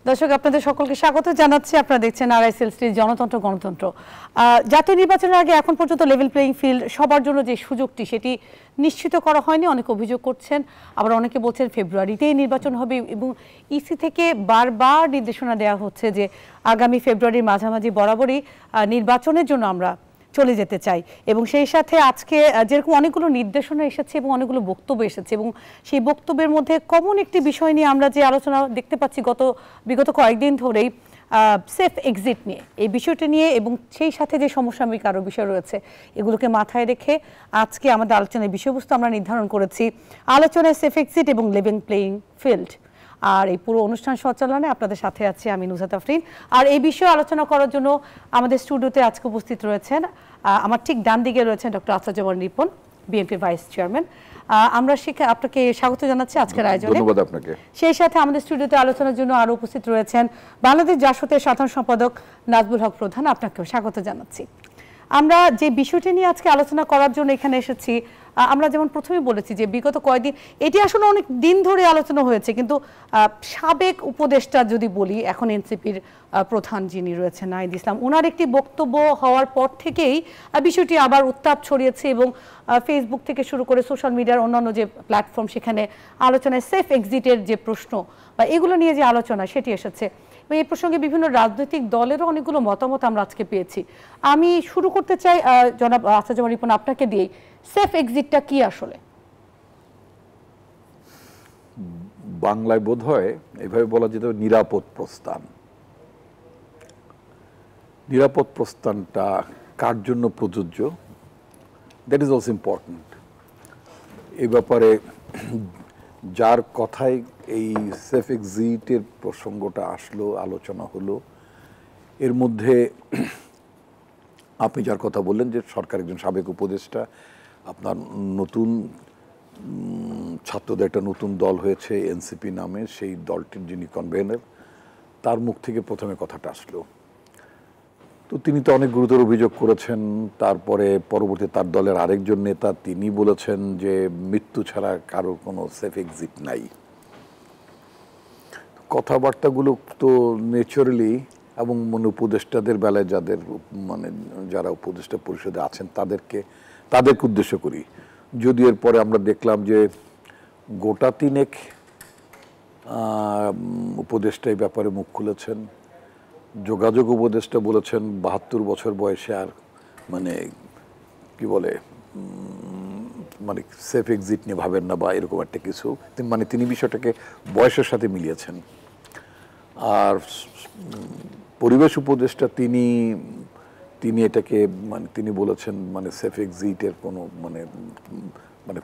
দর্শক আপনাদের সকলকে স্বাগত জানাচ্ছি। আপনারা দেখছেন RSL জনতন্ত্র গণতন্ত্র। জাতীয় নির্বাচনের আগে এখন পর্যন্ত লেভেল প্লেইং ফিল্ড সবার জন্য যে সুযোগটি সেটি নিশ্চিত করা হয়নি। অনেকে অভিযোগ করছেন, আবার অনেকে বলছেন ফেব্রুয়ারিতেই নির্বাচন হবে এবং ইসি থেকে বারবার নির্দেশনা দেওয়া হচ্ছে যে আগামী ফেব্রুয়ারির মাঝামাঝি বরাবরই নির্বাচনের জন্য আমরা চলে যেতে চাই। এবং সেই সাথে আজকে যেরকম অনেকগুলো নির্দেশনা এসেছে এবং অনেকগুলো বক্তব্য এসেছে এবং সেই বক্তব্যের মধ্যে কমন একটি বিষয় নিয়ে আমরা যে আলোচনা দেখতে পাচ্ছি বিগত কয়েকদিন ধরেই সেফ এক্সিট নিয়ে, এই বিষয়টি নিয়ে এবং সেই সাথে যে সমসাময়িক আরও বিষয় রয়েছে এগুলোকে মাথায় রেখে আজকে আমাদের আলোচনার বিষয়বস্তু আমরা নির্ধারণ করেছি আলোচনায় সেফ এক্সিট এবং লেভেল প্লেইং ফিল্ড। আর এই পুরো অনুষ্ঠান সঞ্চালনে আপনাদের সাথে আছি আমি নুজাত আফরিন। আর এই বিষয়ে আলোচনা করার জন্য আমাদের স্টুডিওতে আজকে উপস্থিত রয়েছেন, আমার ঠিক ডান দিকে রয়েছেন ডক্টর আসাদুজ্জামান রিপন, বিএনপির ভাইস চেয়ারম্যান। আমরা আপনাকে স্বাগত জানাচ্ছি আজকের আয়োজনে। ধন্যবাদ আপনাকে। সেই সাথে আমাদের স্টুডিওতে আলোচনার জন্য আরো উপস্থিত রয়েছেন বাংলাদেশ জাসদের সাধারণ সম্পাদক নাজবুল হক প্রধান, আপনাকেও স্বাগত জানাচ্ছি। আমরা যে বিষয়টি নিয়ে আজকে আলোচনা করার জন্য এখানে এসেছি, আমরা যেমন প্রথমে বলেছি যে বিগত কয়েকদিন এটি আসলে অনেক দিন ধরে আলোচনা হয়েছে, কিন্তু সাবেক উপদেষ্টা যদি বলি, এখন এনসিপির প্রধান যিনি রয়েছেন নাহিদ ইসলাম, ওনার একটি বক্তব্য হওয়ার পর থেকেই বিষয়টি আবার উত্তাপ ছড়িয়েছে এবং ফেসবুক থেকে শুরু করে সোশ্যাল মিডিয়ার অন্যান্য যে প্ল্যাটফর্ম সেখানে আলোচনায় সেফ এক্সিটের যে প্রশ্ন বা এগুলো নিয়ে যে আলোচনা সেটি এসেছে এবং এই প্রসঙ্গে বিভিন্ন রাজনৈতিক দলেরও অনেকগুলো মতামত আমরা আজকে পেয়েছি। আমি শুরু করতে চাই জনাব আসাদুজ্জামান রিপন আপনাকে দিয়েই, সেফ এক্সিটটা কি আসলে? বাংলায় বোধহয় এভাবে বলা যেত নিরাপদ প্রস্থান। নিরাপদ প্রস্থানটা কার জন্য প্রযোজ্য, দ্যাট ইজ অলসো ইম্পর্টেন্ট। এই ব্যাপারে যার কথায় এই সেফ এক্সিটের প্রসঙ্গটা আসলো, আলোচনা হলো, এর মধ্যে আপনি যার কথা বললেন যে সরকার একজন সাবেক উপদেষ্টা, আপনার নতুন ছাত্রদের একটা নতুন দল হয়েছে এনসিপি নামে, সেই দলটির যিনি কনভেনার, তার মুখ থেকে প্রথমে কথাটা আসলো। তো তিনি তো অনেক গুরুতর অভিযোগ করেছেন। তারপরে পরবর্তী তার দলের আরেকজন নেতা তিনি বলেছেন যে মৃত্যু ছাড়া কারো কোনো সেফ এক্সিট নাই। কথাবার্তাগুলো তো ন্যাচারালি এবং উপদেষ্টাদের বেলায় যারা উপদেষ্টা পরিষদে আছেন তাদেরকে উদ্দেশ্য করি। যদি এরপরে আমরা দেখলাম যে গোটা তিনেক উপদেষ্টা এই ব্যাপারে মুখ খুলেছেন। যোগাযোগ উপদেষ্টা বলেছেন 72 বছর বয়সে আর কি বলে সেফ এক্সিট নিয়ে ভাবেন না বা এরকম একটা কিছু, তিনি বিষয়টাকে বয়সের সাথে মিলিয়েছেন। আর পরিবেশ উপদেষ্টা তিনি এটাকে তিনি বলেছেন সেফ এক্সিটের কোনো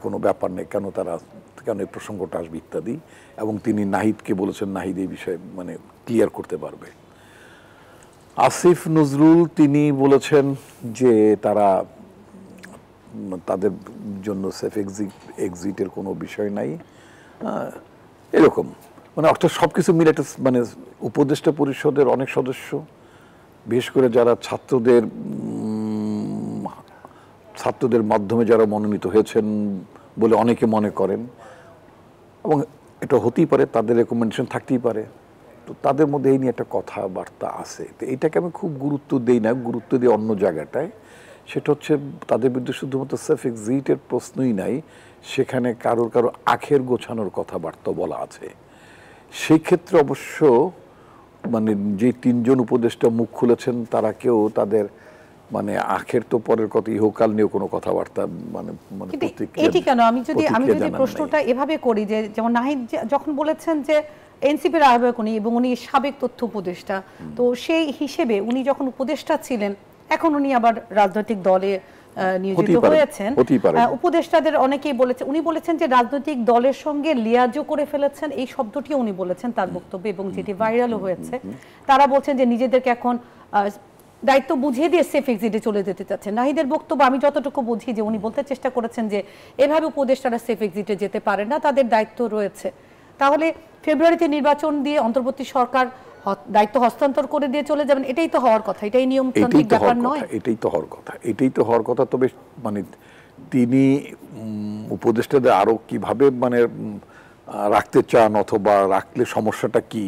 কোনো ব্যাপার নেই, কেন এই প্রসঙ্গটা আসবে ইত্যাদি। এবং তিনি নাহিদকে বলেছেন নাহিদ এই বিষয়ে ক্লিয়ার করতে পারবে। আসিফ নজরুল তিনি বলেছেন যে তাদের জন্য সেফ এক্সিটের কোনো বিষয় নাই, এরকম অর্থাৎ সবকিছু মিলে একটা উপদেষ্টা পরিষদের অনেক সদস্য, বিশেষ করে যারা ছাত্রদের মাধ্যমে যারা মনোনীত হয়েছেন বলে অনেকে মনে করেন, এবং এটা হতেই পারে, তাদের রেকমেন্ডেশন থাকতেই পারে, তো তাদের মধ্যে এই নিয়ে একটা কথাবার্তা আছে। তো এইটাকে আমি খুব গুরুত্ব দিই না, গুরুত্ব দিই অন্য জায়গাটায়। সেটা হচ্ছে তাদের বিরুদ্ধে শুধুমাত্র সেফ এক্সিটের প্রশ্নই নাই, সেখানে কারোর আখের গোছানোর কথাবার্তা বলা আছে। সেই ক্ষেত্রে অবশ্য যে তিনজন উপদেষ্টা মুখ খুলেছেন তারা কেউ তাদের আখের তো পরের কথা, ইহকাল নিয়ে কোনো কথাবার্তা এটি কেন? আমি যদি প্রশ্নটা এভাবে করি যে যেমন নাহিদ যখন বলেছেন যে এনসিপির আহ্বায়ক উনি এবং উনি সাবেক তথ্য উপদেষ্টা, তো সেই হিসেবে উনি যখন উপদেষ্টা ছিলেন, এখন উনি আবার রাজনৈতিক দলে নিয়োজিত হয়েছেন, উপদেষ্টাদের অনেকেই উনি বলেছেন যে রাজনৈতিক দলের সঙ্গে লিয়াজও করে ফেলেছেন, এই শব্দটিও উনি বলেছেন তার বক্তব্যে এবং যেটি ভাইরালও হয়েছে। তারা বলছেন যে নিজেদেরকে এখন দায়িত্ব বুঝিয়ে দিয়ে সেফ এক্সিটে চলে যেতে চাচ্ছেন। নাহিদের বক্তব্য আমি যতটুকু বুঝি যে উনি বলতে চেষ্টা করেছেন যে এভাবে উপদেষ্টারা সেফ এক্সিটে যেতে পারে না, তাদের দায়িত্ব রয়েছে। তাহলে ফেব্রুয়ারিতে নির্বাচন দিয়ে অন্তর্বর্তী সরকার দায়িত্ব হস্তান্তর করে দিয়ে চলে যাবেন, এটাই তো হওয়ার কথা, এটাই নিয়মতান্ত্রিক ব্যাপার নয়? এটাই তো হওয়ার কথা। তবে তিনি উপদেষ্টাদের আরো কিভাবে রাখতে চান অথবা রাখলে সমস্যাটা কি,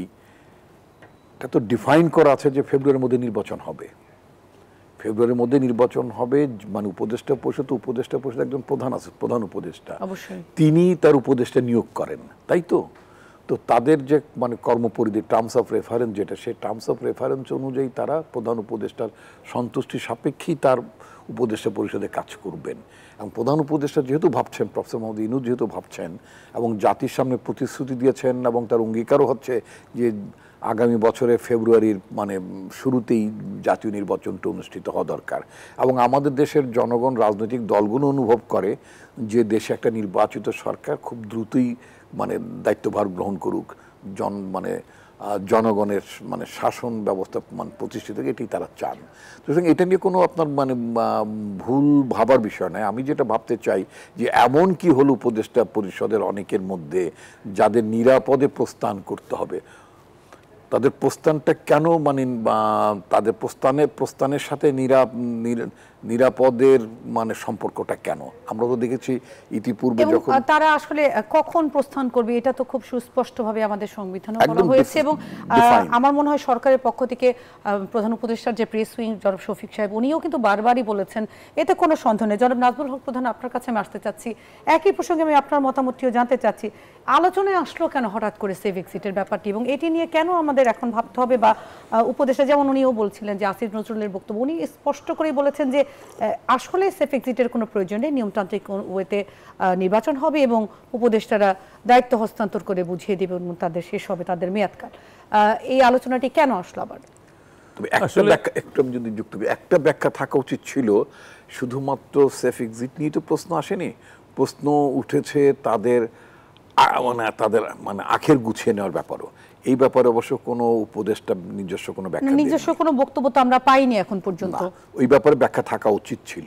এটা তো ডিফাইন করা আছে যে ফেব্রুয়ারির মধ্যে নির্বাচন হবে। ফেব্রুয়ারির মধ্যে নির্বাচন হবে, মানে উপদেষ্টা পরিষদ একজন প্রধান আছে, প্রধান উপদেষ্টা, অবশ্যই তিনি তার উপদেষ্টা নিয়োগ করেন, তাই তো। তো তাদের যে মানে কর্মপরিধি টার্মস অফ রেফারেন্স যেটা, সেই টার্মস অফ রেফারেন্স অনুযায়ী তারা প্রধান উপদেষ্টার সন্তুষ্টি সাপেক্ষেই তার উপদেষ্টা পরিষদে কাজ করবেন। এবং প্রধান উপদেষ্টা যেহেতু ভাবছেন, প্রফেসর মোহাম্মদ ইউনূস যেহেতু ভাবছেন এবং জাতির সামনে প্রতিশ্রুতি দিয়েছেন এবং তার অঙ্গীকারও হচ্ছে যে আগামী বছরের ফেব্রুয়ারির মানে শুরুতেই জাতীয় নির্বাচনটা অনুষ্ঠিত হওয়া দরকার। এবং আমাদের দেশের জনগণ, রাজনৈতিক দলগুলো অনুভব করে যে দেশে একটা নির্বাচিত সরকার খুব দ্রুতই মানে দায়িত্বভার গ্রহণ করুক, জনগণের মানে শাসন ব্যবস্থা মানে প্রতিষ্ঠিত, এটি তারা চান। সুতরাং এটা নিয়ে কোনো আপনার মানে ভুল ভাবার বিষয় নয়। আমি যেটা ভাবতে চাই যে এমন কি হলো উপদেষ্টা পরিষদের অনেকের মধ্যে যাদের নিরাপদে প্রস্থান করতে হবে, তাদের প্রস্থানটা কেন মানে তাদের প্রস্থানের সাথে নিরাপদের মানে সম্পর্কটা কেন? আমরা তো দেখেছি ইতিপূর্বে যখন তারা আসলে কখন প্রস্থান করবে এটা তো খুব সুস্পষ্টভাবে আমাদের সংবিধানে বলা হয়েছে। এবং আমার মনে হয় সরকারের পক্ষ থেকে প্রধান উপদেষ্টার যে প্রেস উইং জনাব শফিক সাহেব, উনিও কিন্তু বারবারই বলেছেন, এতে কোনো সন্দেহ নেই। জনাব নাজমুল হক প্রধান, আপনার কাছে আমি আসতে চাচ্ছি, একই প্রসঙ্গে আমি আপনার মতামতটিও জানতে চাচ্ছি। আলোচনায় আসলো কেন হঠাৎ করে সেভ এক্সিটের ব্যাপারটি, এবং এটি নিয়ে কেন আমাদের এখন ভাবতে হবে? বা উপদেষ্টা যেমন উনিও বলছিলেন যে আসিফ নজরুলের বক্তব্য, উনি স্পষ্ট করেই বলেছেন যে আসলে সেফ এক্সিটের কোনো প্রয়োজন নেই, নিয়মতান্ত্রিক ওয়েতে নির্বাচন হবে এবং উপদেষ্টারা দায়িত্ব হস্তান্তর করে বুঝিয়ে দেবেন তাদের শেষ হবে তাদের মেয়াদকাল। এই আলোচনাটি কেন আসলো আবার? তবে একটা ব্যাখ্যা থাকা উচিত ছিল, শুধুমাত্র সেফ এক্সিট নিয়ে তো প্রশ্ন আসেনি, প্রশ্ন উঠেছে তাদের মানে আখের গুছিয়ে নেওয়ার ব্যাপারও। এই ব্যাপারে অবশ্য কোনো উপদেষ্টা নিজস্ব কোনো ব্যাখ্যা, নিজস্ব কোনো বক্তব্য তো আমরা পাইনি এখন পর্যন্ত। ওই ব্যাপারে ব্যাখ্যা থাকা উচিত ছিল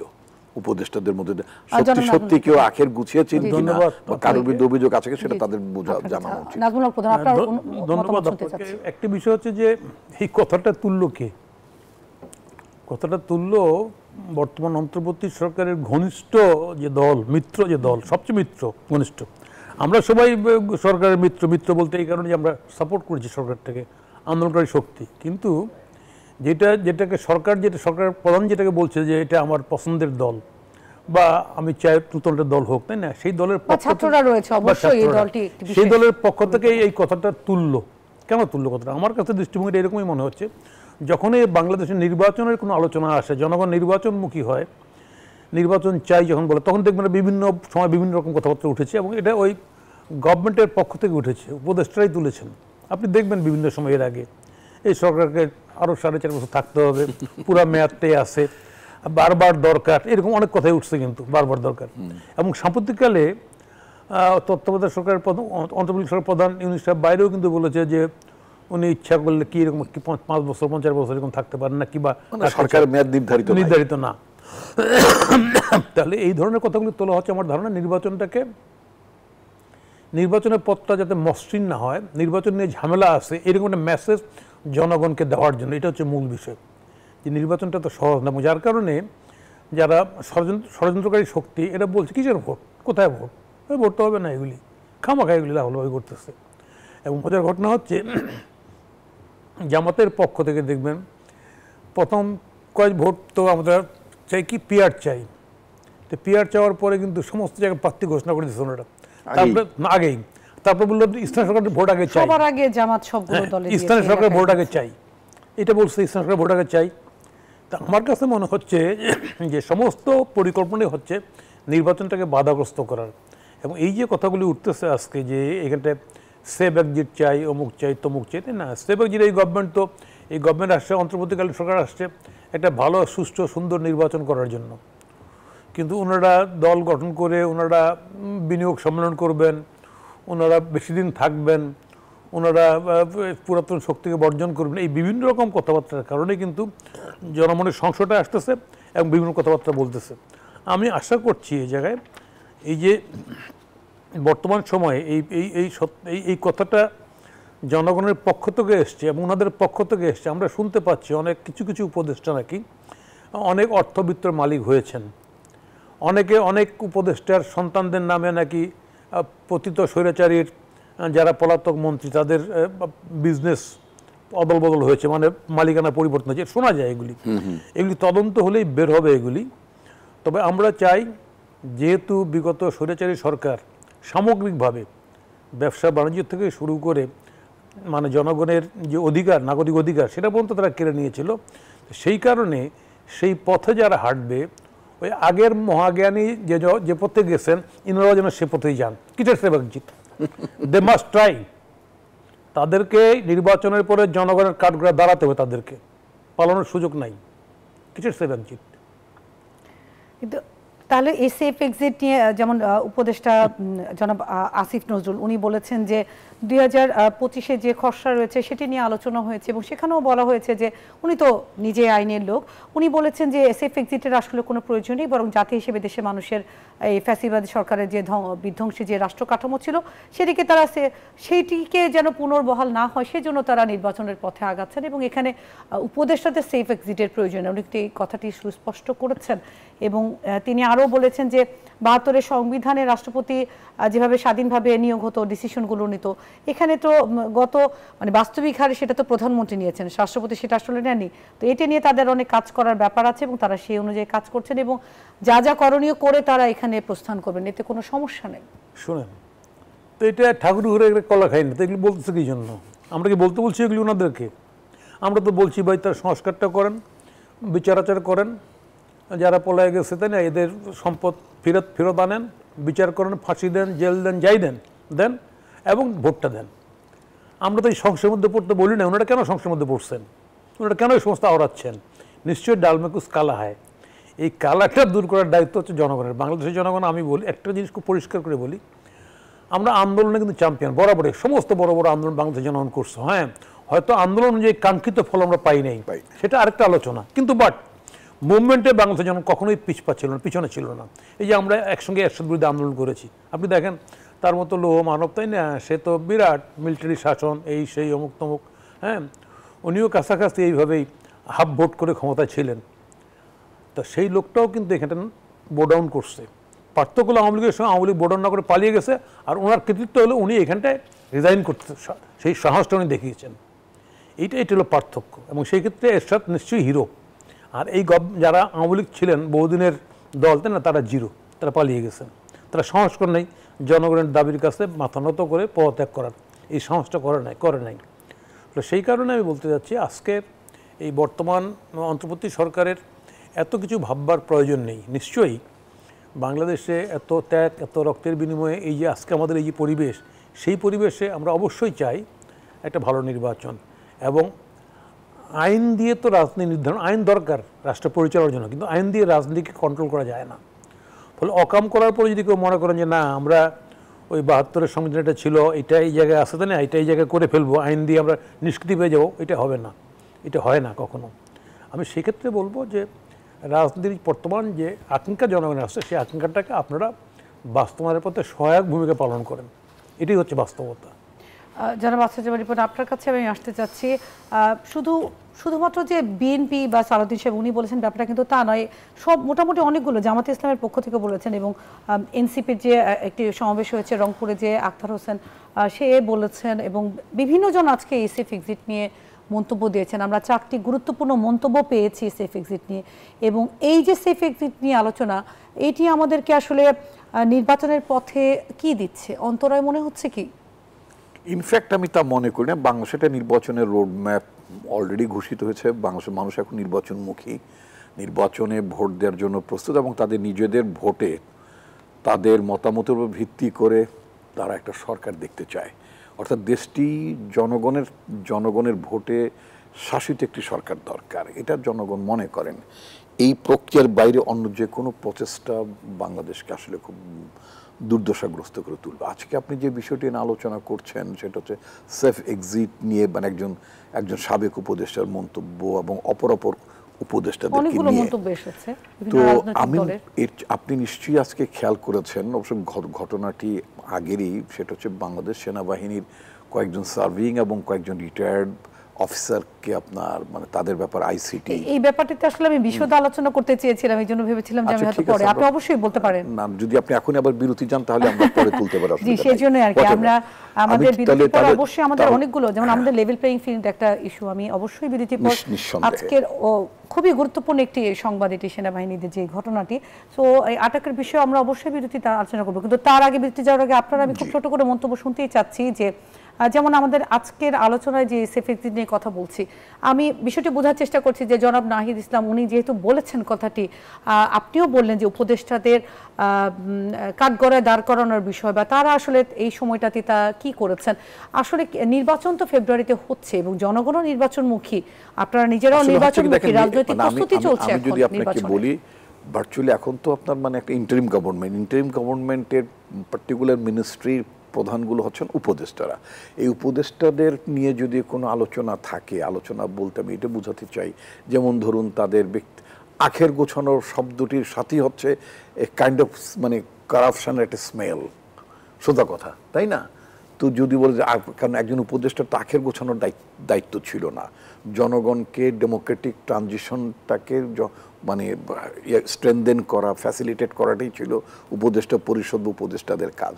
উপদেষ্টাদের মধ্যে। সত্যি সত্যি কেউ আখের গুছিয়েছেন কিনা বা কারোর বিরুদ্ধে অভিযোগ আছে সেটা তাদের জানানো উচিত। নাজমুল হক প্রধান, আপনার ধন্যবাদ। একটি বিষয় হচ্ছে যে এই কথাটা তুললো কে? কথাটা তুললো বর্তমান অন্তর্বর্তী সরকারের ঘনিষ্ঠ যে দল, মিত্র যে দল, সবচেয়ে মিত্র ঘনিষ্ঠ। আমরা সবাই সরকারের মিত্র বলতে এই কারণে যে আমরা সাপোর্ট করেছি সরকারটাকে, আন্দোলনকারী শক্তি। কিন্তু যেটাকে সরকারের প্রধান যেটাকে বলছে যে এটা আমার পছন্দের দল বা আমি চাই নতুন একটা দল হোক, তাই না, সেই দলের সেই দলের পক্ষ থেকে এই কথাটা তুললো। কেন তুললো কথাটা? আমার কাছে দৃষ্টিভঙ্গিটা এরকমই মনে হচ্ছে, যখনই বাংলাদেশের নির্বাচনের কোনো আলোচনা আসে, জনগণ নির্বাচনমুখী হয়, নির্বাচন চাই যখন বলে, তখন দেখবেন বিভিন্ন সময় বিভিন্ন রকম কথাবার্তা উঠেছে এবং এটা ওই গভর্নমেন্টের পক্ষ থেকে উঠেছে, উপদেষ্টারাই তুলেছেন। আপনি দেখবেন বিভিন্ন সময় এর আগে এই সরকারকে আরও 4.5 বছর থাকতে হবে, পুরা মেয়াদটাই আছে, বারবার দরকার, এরকম অনেক কথাই উঠছে কিন্তু বারবার দরকার। এবং সাম্প্রতিককালে তত্ত্বাবধায়ক সরকারের অন্তর্বর্তী সরকার প্রধান ইউনূস সাহেব বাইরেও কিন্তু বলেছে যে উনি ইচ্ছা করলে কি এরকম 5 বছর 50 বছর এরকম থাকতে পারেন না, কিংবা সরকারের মেয়াদ নির্ধারিত না। তাহলে এই ধরনের কথাগুলি তোলা হচ্ছে আমার ধারণা নির্বাচনের পথটা যাতে মসৃণ না হয়, নির্বাচন নিয়ে ঝামেলা আছে এরকম একটা মেসেজ জনগণকে দেওয়ার জন্য। এটা হচ্ছে মূল বিষয়, যে নির্বাচনটা তো সহজ না। যার কারণে যারা ষড়যন্ত্রকারী শক্তি এরা বলছে কিসের ভোট, কোথায় ভোট, ভোট তো হবে না, এগুলি খামাখা এগুলি লাহলবাহী করতেছে। এবং মজার ঘটনা হচ্ছে জামাতের পক্ষ থেকে দেখবেন প্রথম কয়েক ভোট তো আমরা চাই কি পিআর চাই, তো পিআর চাওয়ার পরে কিন্তু সমস্ত জায়গায় প্রার্থী ঘোষণা করে দিচ্ছে ওনারা, তারপরে আগেই, তারপর বললো স্থানীয় সরকারের ভোট আগে চাই, সবার আগে জামাত সবগুলো দলে স্থানীয় সরকারের ভোট আগে চাই, এটা বলছে স্থানীয় সরকারের ভোট আগে চাই। তা আমার কাছে মনে হচ্ছে যে সমস্ত পরিকল্পনাই হচ্ছে নির্বাচনটাকে বাধাগ্রস্ত করার। এবং এই যে কথাগুলি উঠতেছে আজকে যে এখানটায় সেভ এক্সিট চাই, অমুক চাই, তমুক চাই, তাই না, সেভ এক্সিট এই গভর্নমেন্ট আসছে, অন্তর্বর্তীকালীন সরকার আসছে একটা ভালো সুষ্ঠু সুন্দর নির্বাচন করার জন্য। কিন্তু ওনারা দল গঠন করে ওনারা বিনিয়োগ সম্মেলন করবেন, ওনারা বেশি দিন থাকবেন, ওনারা পুরাতন শক্তিকে বর্জন করবেন, এই বিভিন্ন রকম কথাবার্তার কারণে কিন্তু জনমনের সংশয়টা আসতেছে এবং বিভিন্ন কথাবার্তা বলতেছে। আমি আশা করছি এই জায়গায় এই যে বর্তমান সময়ে এই কথাটা জনগণের পক্ষ থেকে এসছে এবং ওনাদের পক্ষ থেকে এসছে। আমরা শুনতে পাচ্ছি অনেক কিছু উপদেষ্টা নাকি অনেক অর্থবিত্তর মালিক হয়েছেন, অনেক উপদেষ্টার সন্তানদের নামে নাকি পতিত স্বৈরাচারীর যারা পলাতক মন্ত্রী তাদের বিজনেস অদল বদল হয়েছে, মানে মালিকানা পরিবর্তন হয়েছে, শোনা যায় এগুলি। এগুলি তদন্ত হলেই বের হবে এগুলি। তবে আমরা চাই, যেহেতু বিগত স্বৈরাচারী সরকার সামগ্রিকভাবে ব্যবসা বাণিজ্য থেকে শুরু করে মানে জনগণের যে অধিকার, নাগরিক অধিকার, সেটা পর্যন্ত তারা কেড়ে নিয়েছিল, সেই কারণে সেই পথে যারা হাঁটবে, ওই আগের মহাজ্ঞানী যে পথে গেছেন, ইনারাও যেন সে পথেই যান। কিসের সেবকজিৎ? They must try. তাদেরকে নির্বাচনের পরে জনগণের কাঠগড়ায় দাঁড়াতে হবে, তাদেরকে পালানোর সুযোগ নাই। কিসের সেবকজিৎ? কিন্তু তাহলে এই সেফ এক্সিট নিয়ে যেমন উপদেষ্টা জনাব আসিফ নজরুল উনি বলেছেন যে 2025-এ যে খসড়া রয়েছে সেটি নিয়ে আলোচনা হয়েছে এবং সেখানেও বলা হয়েছে যে উনি তো নিজে আইনের লোক, উনি বলেছেন যে সেফ এক্সিটের আসলে কোনো প্রয়োজন নেই, বরং জাতি হিসেবে দেশের মানুষের এই ফ্যাসিবাদী সরকারের যে বিধ্বংসী যে রাষ্ট্র কাঠামো ছিল সেটিকে তারা সেইটিকে যেন পুনর্বহাল না হয় সেজন্য তারা নির্বাচনের পথে আগাচ্ছেন এবং এখানে উপদেষ্টাদের সেফ এক্সিটের প্রয়োজন উনি এই কথাটি সুস্পষ্ট করেছেন। এবং তিনি আরও বলেছেন যে 72-এর সংবিধানে রাষ্ট্রপতি যেভাবে স্বাধীনভাবে নিয়োগ হতো, ডিসিশনগুলো নিত, এখানে তো গত মানে বাস্তবিক হারে সেটা তো প্রধানমন্ত্রী নিয়েছেন, রাষ্ট্রপতি সেটা আসলে নেননি। তো এটা নিয়ে তাদের অনেক কাজ করার ব্যাপার আছে এবং তারা সেই অনুযায়ী কাজ করছেন এবং যা যা করণীয় করে তারা এখানে প্রস্থান করবেন, এতে কোনো সমস্যা নেই। শোনেন তো, এটা ঠাকুর ঘুরে কলা খাই না, তো এগুলি বলতেছে কি জন্য? আমরা কি বলতে বলছি এগুলি ওনাদেরকে? আমরা তো বলছি ভাই তার সংস্কারটা করেন, বিচার আচার করেন, যারা পলায় গেছে তাই না, এদের সম্পদ ফেরত আনেন, বিচার করেন, ফাঁসি দেন, জেল দেন, যাই দেন এবং ভোটটা দেন। আমরা তো এই সংসারের মধ্যে পড়তে বলি না। ওনারা কেন সংসারের মধ্যে পড়ছেন? ওনারা কেন এই সমস্ত আওড়াচ্ছেন? নিশ্চয়ই ডালমেকুস কালা হয়। এই কালাটা দূর করার দায়িত্ব হচ্ছে জনগণের। বাংলাদেশের জনগণ, আমি বলি একটা জিনিস খুব পরিষ্কার করে বলি, আমরা আন্দোলনে কিন্তু চ্যাম্পিয়ন, বরাবরই সমস্ত বড় বড় আন্দোলন বাংলাদেশের জনগণ করছে। হ্যাঁ, হয়তো আন্দোলন অনুযায়ী কাঙ্ক্ষিত ফল আমরা পাই নাই, সেটা আরেকটা আলোচনা, কিন্তু বাট মুভমেন্টে বাংলাদেশের জনগণ কখনোই পিছনে ছিল না। এই যে আমরা একসঙ্গে এরশাদ বিরুদ্ধে আন্দোলন করেছি, আপনি দেখেন তার মতো লৌহ মানব, তাই না? সে তো বিরাট মিলিটারি শাসন, এই সেই অমুক তমুক, হ্যাঁ, উনিও কাছাকাছি এইভাবেই হাফ ভোট করে ক্ষমতায় ছিলেন। তো সেই লোকটাও কিন্তু এখানে বোডাউন করছে। পার্থক্য আওয়ামী লীগের সঙ্গে আওয়ামী লীগ বোডাউন না করে পালিয়ে গেছে, আর ওনার কৃতিত্ব হলো উনি এখানটায় রিজাইন করতে, সেই সাহসটা উনি দেখিয়েছেন। এইটাই হলো পার্থক্য। এবং সেই ক্ষেত্রে এরশাদ নিশ্চয়ই হিরো। আর এই যারা আওয়ামী লীগ ছিলেন বহুদিনের দল, তাই না, তারা জিরো, তারা পালিয়ে গেছেন। তারা সাহস করে নাই জনগণের দাবির কাছে মাথা নত করে পদত্যাগ করার, এই সাহসটা করে নাই। তো সেই কারণে আমি বলতে যাচ্ছি, আজকের এই বর্তমান অন্তর্বর্তী সরকারের এত কিছু ভাববার প্রয়োজন নেই। নিশ্চয়ই বাংলাদেশে এত ত্যাগ, এত রক্তের বিনিময়ে এই যে আজকে আমাদের এই যে পরিবেশ, সেই পরিবেশে আমরা অবশ্যই চাই একটা ভালো নির্বাচন। এবং আইন দিয়ে তো রাজনীতি নির্ধারণ, আইন দরকার রাষ্ট্র পরিচালনার জন্য, কিন্তু আইন দিয়ে রাজনীতিকে কন্ট্রোল করা যায় না। ফলে অকাম করার পরে যদি কেউ মনে করেন যে না, আমরা ওই 72-এর সংবিধান এটা ছিল, এটা এই জায়গায় আসতে না, এটা এই জায়গায় করে ফেলবো, আইন দিয়ে আমরা নিষ্কৃতি পেয়ে যাবো, এটা হবে না, এটা হয় না কখনো। আমি সেক্ষেত্রে বলবো যে রাজনীতির বর্তমান যে আকাঙ্ক্ষা জনগণের আসছে, সেই আকাঙ্ক্ষাটাকে আপনারা বাস্তবায়নের পথে সহায়ক ভূমিকা পালন করেন, এটাই হচ্ছে বাস্তবতা। জনাব আসাদুজ্জামান রিপন, আপনার কাছে আমি আসতে চাচ্ছি, শুধুমাত্র যে বিএনপি বা সালাউদ্দিন সাহেব উনি বলেছেন ব্যাপারটা কিন্তু তা নয়, সব মোটামুটি অনেকগুলো, জামাতে ইসলামের পক্ষ থেকে বলেছেন এবং এনসিপির যে একটি সমাবেশ হয়েছে রংপুরে, যে আখতার হোসেন সে বলেছেন এবং বিভিন্ন জন আজকে এই সেফ এক্সিট নিয়ে মন্তব্য দিয়েছেন। আমরা 4টি গুরুত্বপূর্ণ মন্তব্য পেয়েছি সেফ এক্সিট নিয়ে, এবং এই যে সেফ এক্সিট নিয়ে আলোচনা, এটি আমাদেরকে আসলে নির্বাচনের পথে কি দিচ্ছে, অন্তরায় মনে হচ্ছে কি? ইনফ্যাক্ট আমি তা মনে করি না। বাংলাদেশে নির্বাচনের রোড ম্যাপ অলরেডি ঘোষিত হয়েছে। বাংলাদেশের মানুষ এখন নির্বাচনমুখী, নির্বাচনে ভোট দেওয়ার জন্য প্রস্তুত, এবং তাদের নিজেদের ভোটে তাদের মতামতের উপর ভিত্তি করে তারা একটা সরকার দেখতে চায়। অর্থাৎ দেশটি জনগণের ভোটে শাসিত একটি সরকার দরকার, এটা জনগণ মনে করেন। এই প্রক্রিয়ার বাইরে অন্য যে কোনো প্রচেষ্টা বাংলাদেশকে আসলে খুব দুর্দশাগ্রস্ত করে তুলবে। আজকে আপনি যে বিষয়টি নিয়ে আলোচনা করছেন সেটা হচ্ছে সেফ এক্সিট নিয়ে, মানে একজন সাবেক উপদেষ্টার মন্তব্য এবং অপর উপদেষ্টাদেরকে নিয়ে। তো আপনি নিশ্চয়ই আজকে খেয়াল করেছেন, অবশ্য ঘটনাটি আগেরই, সেটা হচ্ছে বাংলাদেশ সেনাবাহিনীর কয়েকজন সার্ভিং এবং কয়েকজন রিটায়ার্ড অফিসারকে আপনার মানে তাদের ব্যাপার আইসিটি, এই ব্যাপারটিতে আসলে আমি বিশদ আলোচনা করতে চেয়েছিলাম, এই জন্য ভেবেছিলাম যে আমি হয়তো পরে, আপনি অবশ্যই বলতে পারেন না, যদি আপনি এখন আবার বিরতি যান তাহলে আমরা পরে তুলতে পারি। জি, সেই জন্য আর কি আমরা আমাদের বিরতির পর অবশ্যই আমাদের অনেকগুলো, যেমন আমাদের লেভেল প্লেইং ফিল্ড একটা ইস্যু, আমি অবশ্যই বিরতির পর আজকের খুবই গুরুত্বপূর্ণ একটি সংবাদ এটি সেনাবাহিনীদের যে ঘটনাটি, তো এই আটকের বিষয়ে আমরা অবশ্যই বিরতিতে আলোচনা করবো, কিন্তু তার আগে বিরতি যাওয়ার আগে আপনারা আমি খুব ছোট করে মন্তব্য শুনতেই চাচ্ছি যে যেমন আমাদের আজকের আলোচনায় যে সেফেক্সিস নিয়ে কথা বলছি, আমি বিষয়টি বোঝার চেষ্টা করছি যে জনাব নাহিদ ইসলাম উনি যেহেতু বলেছেন কথাটি, আপনিও বললেন যে উপদেষ্টাদের কাঠগড়ায় দাঁড় করানোর বিষয় বা তারা আসলে এই সময়টাতে তা কি করেছেন। আসলে নির্বাচন তো ফেব্রুয়ারিতে হচ্ছে এবং জনগণও নির্বাচনমুখী, আপনারা নিজেরাও নির্বাচনমুখী, রাজনৈতিক প্রস্তুতি চলছে। আমি যদি আপনাকে বলি ভার্চুয়ালি এখন তো আপনার মানে একটা ইন্টারিম গভর্নমেন্টের পার্টিকুলার মিনিস্ট্রির প্রধানগুলো হচ্ছেন উপদেষ্টারা। এই উপদেষ্টাদের নিয়ে যদি কোনো আলোচনা থাকে, আলোচনা বলতে আমি এটা বোঝাতে চাই, যেমন ধরুন তাদের আখের গোছানোর শব্দটির সাথেই হচ্ছে এ কাইন্ড অফ মানে কারাপশনের একটা স্মেল, সোজা কথা, তাই না? তো যদি বলে যে কারণ একজন উপদেষ্টার তো আখের গোছানোর দায়িত্ব ছিল না, জনগণকে ডেমোক্রেটিক ট্রানজিশনটাকে মানে স্ট্রেনদেন করা, ফ্যাসিলিটেট করাটাই ছিল উপদেষ্টা পরিষদ উপদেষ্টাদের কাজ।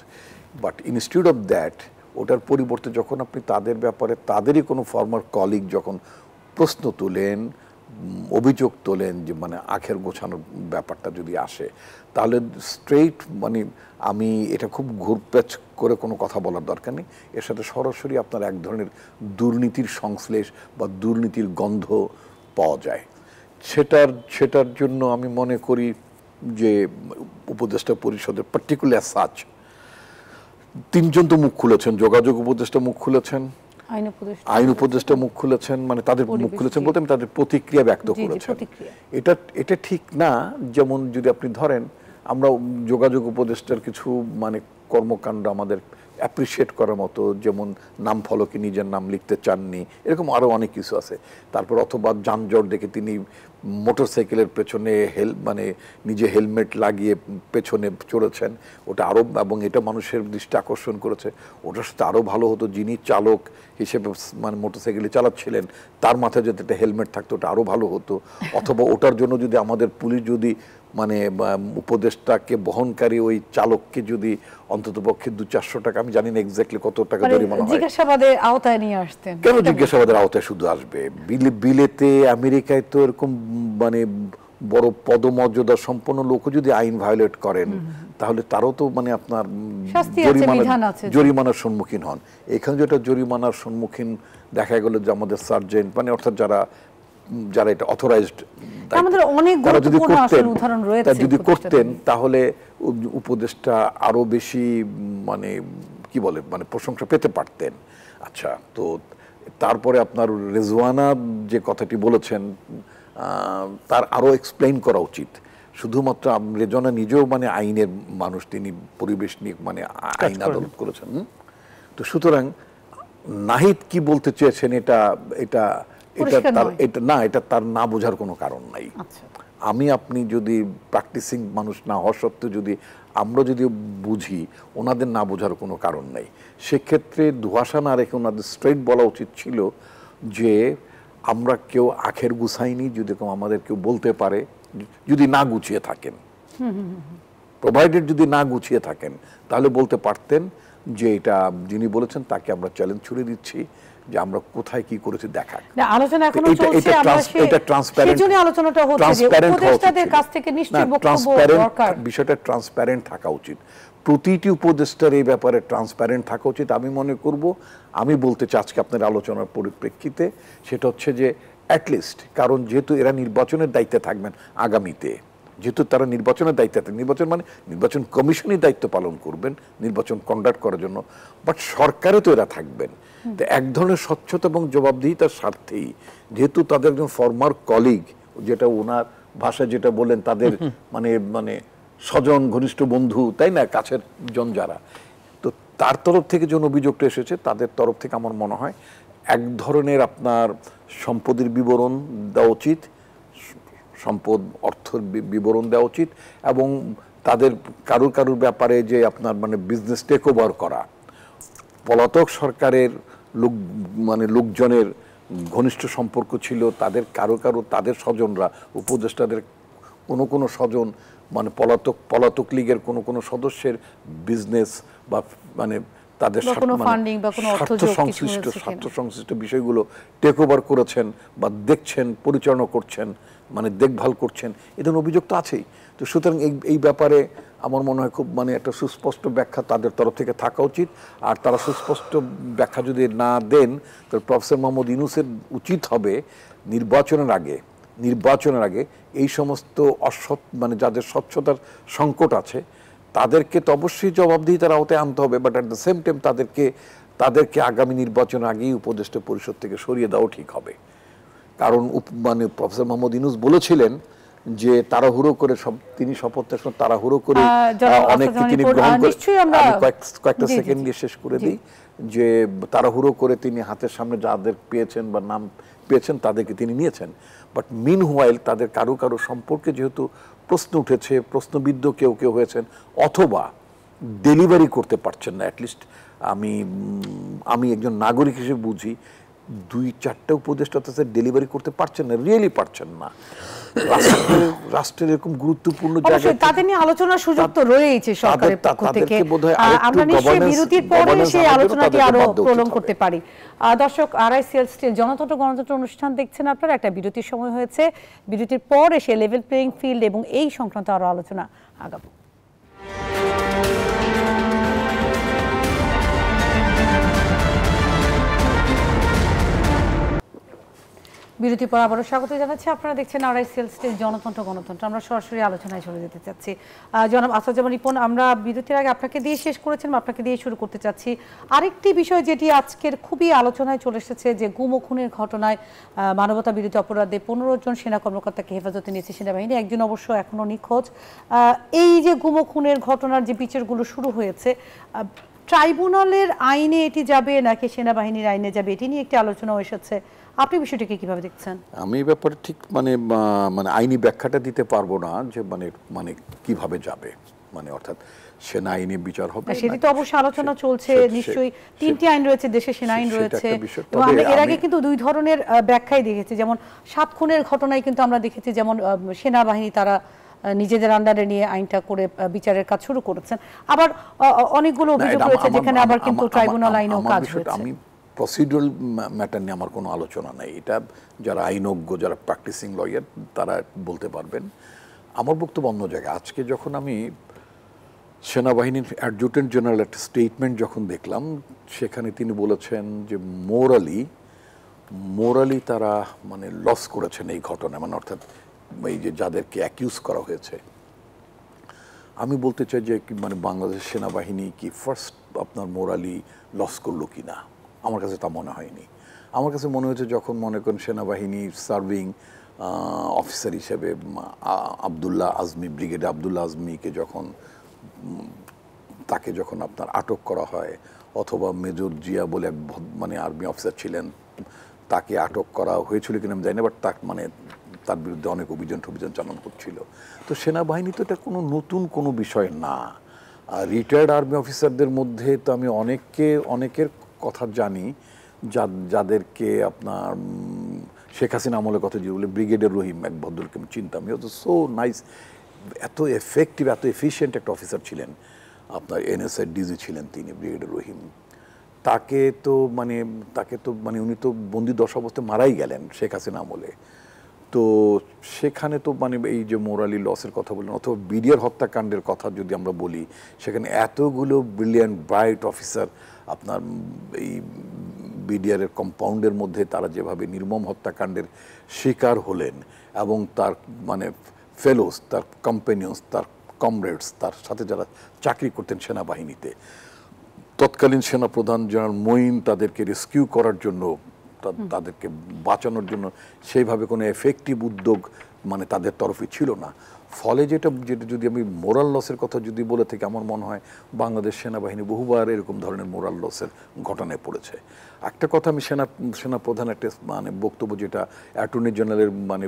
বাট ইনস্টিটিউট অফ দ্যাট, ওটার পরিবর্তে যখন আপনি তাদের ব্যাপারে তাদেরই কোনো ফর্মার কলিগ যখন প্রশ্ন তোলেন, অভিযোগ তোলেন যে মানে আখের গোছানোর ব্যাপারটা যদি আসে, তাহলে স্ট্রেইট মানে আমি এটা খুব ঘুরপ্যাচ করে কোনো কথা বলার দরকার নেই, এর সাথে সরাসরি আপনার এক ধরনের দুর্নীতির সংশ্লেষ বা দুর্নীতির গন্ধ পাওয়া যায়। সেটার জন্য আমি মনে করি যে উপদেষ্টা পরিষদের পার্টিকুলার সাচ তিনজন তো মুখ খুলেছেন, যোগাযোগ উপদেষ্টা মুখ খুলেছেন, আইন উপদেষ্টা মুখ খুলেছেন, মানে তাদের মুখ খুলেছেন বলতে আমি তাদের প্রতিক্রিয়া ব্যক্ত করেছেন। এটা ঠিক না। যেমন যদি আপনি ধরেন আমরা যোগাযোগ উপদেষ্টার কিছু মানে কর্মকাণ্ড আমাদের অ্যাপ্রিসিয়েট করার মতো, যেমন নাম ফলকে নিজের নাম লিখতে চাননি, এরকম আরও অনেক কিছু আছে। তারপর অথবা যানজট দেখে তিনি মোটরসাইকেলের পেছনে মানে নিজে হেলমেট লাগিয়ে পেছনে চড়েছেন, ওটা আরও, এবং এটা মানুষের দৃষ্টি আকর্ষণ করেছে। ওটার সাথে আরও ভালো হতো যিনি চালক হিসেবে মানে মোটরসাইকেলে চালাচ্ছিলেন তার মাথায় যদি একটা হেলমেট থাকতো ওটা আরও ভালো হতো। অথবা ওটার জন্য যদি আমাদের পুলিশ যদি মানে উপদেষ্টাকে বহনকারী ওই চালককে যদি অন্ততপক্ষে 200-400 টাকা, আমি জানি না এক্স্যাক্টলি কত টাকা জরিমানা হয়, জিজ্ঞাসাবাদের আওতায় নিয়ে আসতেন। কেন জিজ্ঞাসাবাদের আওতায় শুধু আসবে? বিলেতে আমেরিকায় তো এরকম মানে বড় পদমর্যাদা সম্পন্ন লোকও যদি আইন ভায়োলেট করেন তাহলে তারও তো মানে আপনার জরিমানার সম্মুখীন হন। এখানে যেটা জরিমানার সম্মুখীন দেখা গেল যে আমাদের সার্জেন্ট মানে অর্থাৎ যারা এটা অথরাইজড, যদি করতেন তাহলে উপদেষ্টা আরো বেশি মানে কি বলে মানে প্রশংসা পেতে পারতেন। আচ্ছা, তো তারপরে আপনার রেজওয়ানা যে কথাটি বলেছেন তার আরো এক্সপ্লেইন করা উচিত। শুধুমাত্র রেজওয়ানা নিজেও মানে আইনের মানুষ, তিনি পরিবেশ নিয়ে মানে আইন আদালত করেছেন। তো সুতরাং নাহিদ কি বলতে চেয়েছেন এটা তার না বোঝার কোনো কারণ নাই। আমি আপনি যদি প্র্যাকটিসিং মানুষ না হওয়া সত্ত্বেও যদি আমরা যদি বুঝি, ওনাদের না বোঝার কোনো কারণ নাই। সেক্ষেত্রে ধোঁয়াশা না রেখে ওনাদের স্ট্রেইট বলা উচিত ছিল যে আমরা কেউ আখের গুছাইনি, যদি আমাদের কেউ বলতে পারে, যদি না গুছিয়ে থাকেন, প্রোভাইডেড যদি না গুছিয়ে থাকেন তাহলে বলতে পারতেন যে এটা যিনি বলেছেন তাকে আমরা চ্যালেঞ্জ ছুড়ে দিচ্ছি যে আমরা কোথায় কি করেছি দেখা। আলোচনা এখনো চলছে, এটা ট্রান্সপারেন্ট, সেজন্য আলোচনাটা হচ্ছে যে উপদেষ্টাদের কাছ থেকে নিশ্চয়ই বক্তব্য দরকার, বিষয়টা ট্রান্সপারেন্ট থাকা উচিত। প্রতিটি উপদেষ্টার এই ব্যাপারে ট্রান্সপারেন্ট থাকা উচিত আমি মনে করব। আমি বলতে চাই আজকে আপনার আলোচনার পরিপ্রেক্ষিতে সেটা হচ্ছে যে অ্যাটলিস্ট, কারণ যেহেতু এরা নির্বাচনের দায়িত্বে থাকবেন আগামীতে, যেহেতু তারা নির্বাচনের দায়িত্বে থাকেন, নির্বাচন মানে নির্বাচন কমিশনই দায়িত্ব পালন করবেন নির্বাচন কন্ডাক্ট করার জন্য, বাট সরকারে তো এরা থাকবেন। তো এক ধরনের স্বচ্ছতা এবং জবাবদিহিতার স্বার্থেই, যেহেতু তাদের একজন ফর্মার কলিগ, যেটা ওনার ভাষায় যেটা বললেন তাদের মানে স্বজন ঘনিষ্ঠ বন্ধু, তাই না, কাছের জন যারা, তো তার তরফ থেকে যে অভিযোগটা এসেছে তাদের তরফ থেকে আমার মনে হয় এক ধরনের আপনার সম্পদের বিবরণ দেওয়া উচিত, সম্পদ অর্থের বিবরণ দেওয়া উচিত, এবং তাদের কারুর ব্যাপারে যে আপনার মানে বিজনেস টেক ওভার করা, পলাতক সরকারের লোকজনের ঘনিষ্ঠ সম্পর্ক ছিল, তাদের কারো তাদের স্বজনরা, উপদেষ্টাদের কোনো স্বজন মানে পলাতক লীগের কোনো সদস্যের বিজনেস বা মানে তাদের বা কোনো ফান্ডিং বা কোনো অর্থযোগ কিছু হয়েছে কিনা? স্বার্থ সংশ্লিষ্ট বিষয়গুলো টেক ওভার করেছেন বা দেখছেন, পরিচালনা করছেন, মানে দেখভাল করছেন, এ ধরনের অভিযোগ তো আছেই। তো সুতরাং এই ব্যাপারে আমার মনে হয় খুব মানে একটা সুস্পষ্ট ব্যাখ্যা তাদের তরফ থেকে থাকা উচিত। আর তারা সুস্পষ্ট ব্যাখ্যা যদি না দেন, তাহলে প্রফেসর মোহাম্মদ ইউনূসের উচিত হবে নির্বাচনের আগে এই সমস্ত মানে যাদের স্বচ্ছতার সংকট আছে তাদেরকে তো অবশ্যই জবাবদিহিতার আওতায় আনতে হবে, but at the same time তাদেরকে আগামী নির্বাচন আগেই উপদেষ্টা পরিষদ থেকে সরিয়ে দেওয়া ঠিক হবে। কারণ মানে প্রফেসর মোহাম্মদ ইউনূস বলেছিলেন যে তাড়াহুড়ো করে তিনি শপথ নেওয়ার সময় তাড়াহুড়ো করে অনেককে তিনি গ্রহণ করে, কয়েকটা সেকেন্ড দিয়ে শেষ করে দিই, যে তাড়াহুড়ো করে তিনি হাতের সামনে যাদের পেয়েছেন বা নাম পেয়েছেন তাদেরকে তিনি নিয়েছেন। বাট মিন হোয়াইল তাদের কারো কারো সম্পর্কে যেহেতু প্রশ্ন উঠেছে, প্রশ্নবিদ্ধ কেউ কেউ হয়েছেন, অথবা ডেলিভারি করতে পারছেন না, অ্যাটলিস্ট আমি একজন নাগরিক হিসেবে বুঝি 2-4টা উপদেষ্টা তাদের ডেলিভারি করতে পারছেন না, রিয়েলি পারছেন না। রাষ্ট্রের এরকম গুরুত্বপূর্ণ জায়গায় তাদের নিয়ে আলোচনার সুযোগ তো রয়েছে সরকারের পক্ষ থেকে। আমরা নিশ্চয়ই বিরতির পরে সেই আলোচনাটি আরো প্রলং করতে পারি। দর্শক, আরআইসিএল স্টিল গণতন্ত্র অনুষ্ঠান দেখছেন আপনারা। একটা বিরতির সময় হয়েছে, বিরতির পর এসে লেভেল প্লেইং ফিল্ড এবং এই সংক্রান্ত আরো আলোচনা আগাবো। বিরতি পর আবারও স্বাগত জানাচ্ছি। আপনারা দেখছেন আরআইসিএল স্টিল গণতন্ত্র। আমরা সরাসরি আলোচনায় চলে যেতে চাচ্ছি। জনাব আসাদুজ্জামান রিপন, আমরা বিরতির আগে আপনাকে দিয়ে শেষ করেছেন, আপনাকে দিয়ে শুরু করতে চাচ্ছি আরেকটি বিষয় যেটি আজকের খুবই আলোচনায় চলে এসেছে, যে গুম ও খুনের ঘটনায় মানবতা বিরোধী অপরাধে 15 জন সেনা কর্মকর্তাকে হেফাজতে নিয়েছে সেনাবাহিনী, একজন অবশ্য এখনো নিখোঁজ। এই যে গুম ও খুনের ঘটনার যে বিচারগুলো শুরু হয়েছে, ট্রাইব্যুনালের আইনে এটি যাবে নাকি সেনাবাহিনীর আইনে যাবে, এটি নিয়ে একটি আলোচনাও এসেছে। আপনি বিষয়টিকে কিভাবে দেখছেন? আমি এই ব্যাপারে ঠিক মানে আইনি ব্যাখ্যাটা দিতে পারবো না যে মানে কিভাবে যাবে, মানে অর্থাৎ সেনা আইনে বিচার হবে, সেটি তো অবশ্যই আলোচনা চলছে। নিশ্চয়ই 3টি আইন রয়েছে, দেশে সেনা আইন রয়েছে। আমরা এর আগে কিন্তু 2 ধরনের ব্যাখ্যাই দেখেছি, যেমন 7 খুনের ঘটনায় কিন্তু আমরা দেখেছি যেমন সেনাবাহিনী তারা নিজেদের আন্ডারে নিয়ে আইনটা করে বিচারের কাজ শুরু করেছেন, আবার অনেকগুলো অভিযোগ রয়েছে যেখানে আবার কিন্তু ট্রাইব্যুনাল আইনেও কাজ হয়েছে। আমি প্রসিডিউরাল ম্যাটার নিয়ে আমার কোনো আলোচনা নাই, এটা যারা আইনজ্ঞ, যারা প্র্যাকটিসিং লয়ার তারা বলতে পারবেন। আমার বক্তব্য অন্য জায়গায়। আজকে যখন আমি সেনাবাহিনীর অ্যাডজুটেন্ট জেনারেল একটা স্টেটমেন্ট যখন দেখলাম, সেখানে তিনি বলেছেন যে মোরালি তারা মানে লস করেছেন এই ঘটনায়, মানে অর্থাৎ এই যে যাদেরকে অ্যাকিউজ করা হয়েছে। আমি বলতে চাই যে মানে বাংলাদেশ সেনাবাহিনী কি ফার্স্ট আপনার মোরালি লস করলো কি না, আমার কাছে তা মনে হয়নি। আমার কাছে মনে হয়েছে যখন মনে করেন সেনাবাহিনী সার্ভিং অফিসার হিসেবে ব্রিগেডে আবদুল্লাহ আজমিকে যখন আপনার আটক করা হয়, অথবা মেজর জিয়া বলে এক মানে আর্মি অফিসার ছিলেন, তাকে আটক করা হয়েছিল কিনা আমি জানি না, বাট তার বিরুদ্ধে অনেক অভিযান চালানো হচ্ছিল। তো সেনাবাহিনী তো এটা কোনো নতুন কোনো বিষয় না। রিটায়ার্ড আর্মি অফিসারদের মধ্যে তো আমি অনেকের কথা জানি যাদেরকে আপনার শেখ হাসিনা আমলের কথা যে বলে ব্রিগেডিয়ার রহিম, এক ভদ্রকে আমি চিনতাম, সো নাইস, এত এফেক্টিভ, এত এফিশিয়েন্ট একটা অফিসার ছিলেন, আপনার এনএসআই ডিজি ছিলেন তিনি, ব্রিগেডিয়ার রহিম। তাকে তো মানে উনি তো বন্দি দশা অবস্থায় মারাই গেলেন শেখ হাসিনা আমলে। তো সেখানে তো মানে এই যে মোরালি লসের কথা বললেন, অথবা বিডিআর হত্যাকাণ্ডের কথা যদি আমরা বলি, সেখানে এতগুলো ব্রিলিয়ান্ট ব্রাইট অফিসার আপনার এই বিডিআরের কম্পাউন্ডের মধ্যে তারা যেভাবে নির্মম হত্যাকাণ্ডের শিকার হলেন, এবং তার মানে ফেলোস, তার কম্পেনিয়ন্স, তার কমরেডস, তার সাথে যারা চাকরি করতেন সেনাবাহিনীতে, তৎকালীন সেনাপ্রধান জেনারেল মঈন তাদেরকে রেস্কিউ করার জন্য, তাদেরকে বাঁচানোর জন্য সেইভাবে কোনো এফেক্টিভ উদ্যোগ মানে তাদের তরফে ছিল না। ফলে যেটা যদি আমি মোরাল লসের কথা যদি বলে থাকি, আমার মনে হয় বাংলাদেশ সেনাবাহিনী বহুবার এরকম ধরনের মোরাল লসের ঘটনায় পড়েছে। একটা কথা আমি সেনাপ্রধান একটা মানে বক্তব্য, যেটা অ্যাটর্নি জেনারেলের মানে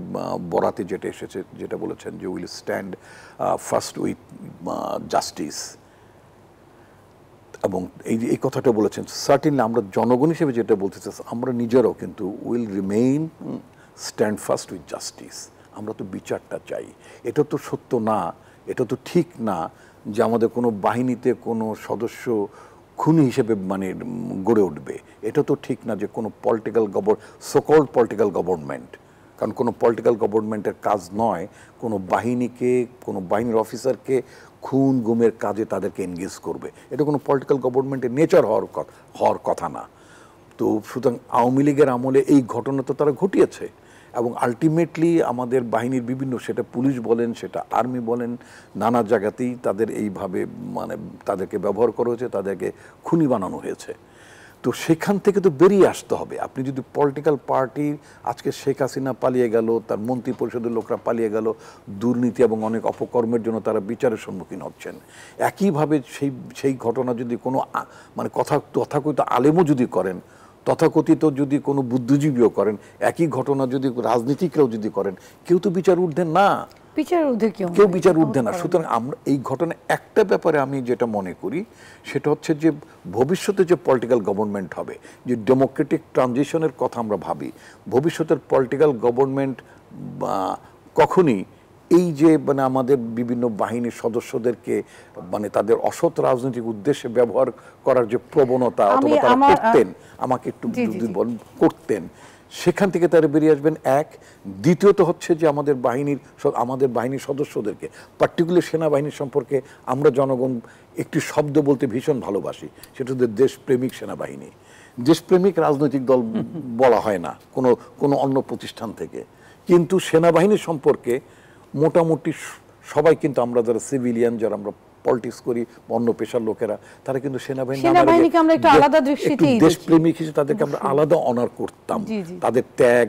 বরাতে যেটা এসেছে, যেটা বলেছেন যে will stand first with justice, এবং এই কথাটা বলেছেন। সার্টিনলি আমরা জনগণ হিসেবে যেটা বলতে চাই, আমরা নিজেরাও কিন্তু will remain stand first with justice. আমরা তো বিচারটা চাই। এটা তো সত্য না, এটা তো ঠিক না যে আমাদের কোনো বাহিনীতে কোনো সদস্য খুনি হিসেবে মানে গড়ে উঠবে। এটা তো ঠিক না যে কোনো পলিটিক্যাল সোকল্ড পলিটিক্যাল গভর্নমেন্ট, কারণ কোনো পলিটিক্যাল গভর্নমেন্টের কাজ নয় কোনো বাহিনীর অফিসারকে খুন গুমের কাজে তাদেরকে এনগেজ করবে। এটা কোনো পলিটিক্যাল গভর্নমেন্টের নেচার হওয়ার কথা না। তো সুতরাং আওয়ামী লীগের আমলে এই ঘটনা তো তারা ঘটিয়েছে, এবং আলটিমেটলি আমাদের বাহিনীর বিভিন্ন, সেটা পুলিশ বলেন, সেটা আর্মি বলেন, নানা জায়গাতেই তাদের এইভাবে মানে তাদেরকে ব্যবহার করা হয়েছে, তাদেরকে খুনি বানানো হয়েছে। তো সেখান থেকে তো বেরিয়ে আসতে হবে। আপনি যদি পলিটিক্যাল পার্টি, আজকে শেখ হাসিনা পালিয়ে গেল, তার মন্ত্রী পরিষদের লোকরা পালিয়ে গেল, দুর্নীতি এবং অনেক অপকর্মের জন্য তারা বিচারের সম্মুখীন হচ্ছেন। একইভাবে সেই ঘটনা যদি কোনো মানে তথাকথিত আলেমও যদি করেন, তথাকথিত যদি কোনো বুদ্ধিজীবীও করেন, একই ঘটনা যদি রাজনীতিকরাও যদি করেন, কেউ তো বিচার ঊর্ধ্বে না, কেউ বিচার ঊর্ধ্বে না। সুতরাং আমরা এই ঘটনা একটা ব্যাপারে আমি যেটা মনে করি সেটা হচ্ছে যে ভবিষ্যতে যে পলিটিক্যাল গভর্নমেন্ট হবে, যে ডেমোক্রেটিক ট্রানজিশনের কথা আমরা ভাবি, ভবিষ্যতের পলিটিক্যাল গভর্নমেন্ট কখনই এই যে মানে আমাদের বিভিন্ন বাহিনীর সদস্যদেরকে মানে তাদের অসৎ রাজনৈতিক উদ্দেশ্যে ব্যবহার করার যে প্রবণতা অথবা তারা করতেন, আমাকে একটু যদি করতেন, সেখান থেকে তারা বেরিয়ে আসবেন। এক, দ্বিতীয়ত হচ্ছে যে আমাদের বাহিনীর সদস্যদেরকে, পার্টিকুলার সেনাবাহিনীর সম্পর্কে আমরা জনগণ একটি শব্দ বলতে ভীষণ ভালোবাসি, সেটা হচ্ছে দেশপ্রেমিক সেনাবাহিনী। দেশপ্রেমিক রাজনৈতিক দল বলা হয় না কোনো অন্য প্রতিষ্ঠান থেকে, কিন্তু সেনাবাহিনী সম্পর্কে মোটামুটি সবাই, কিন্তু আমরা যারা সিভিলিয়ান, যারা আমরা পলিটিক্স করি, অন্য পেশার লোকেরা, তারা কিন্তু সেনাবাহিনীকে আমরা একটু আলাদা দৃষ্টিতেই দেশপ্রেমিক হিসেবে তাদেরকে আমরা আলাদা অনার করতাম, তাদের ত্যাগ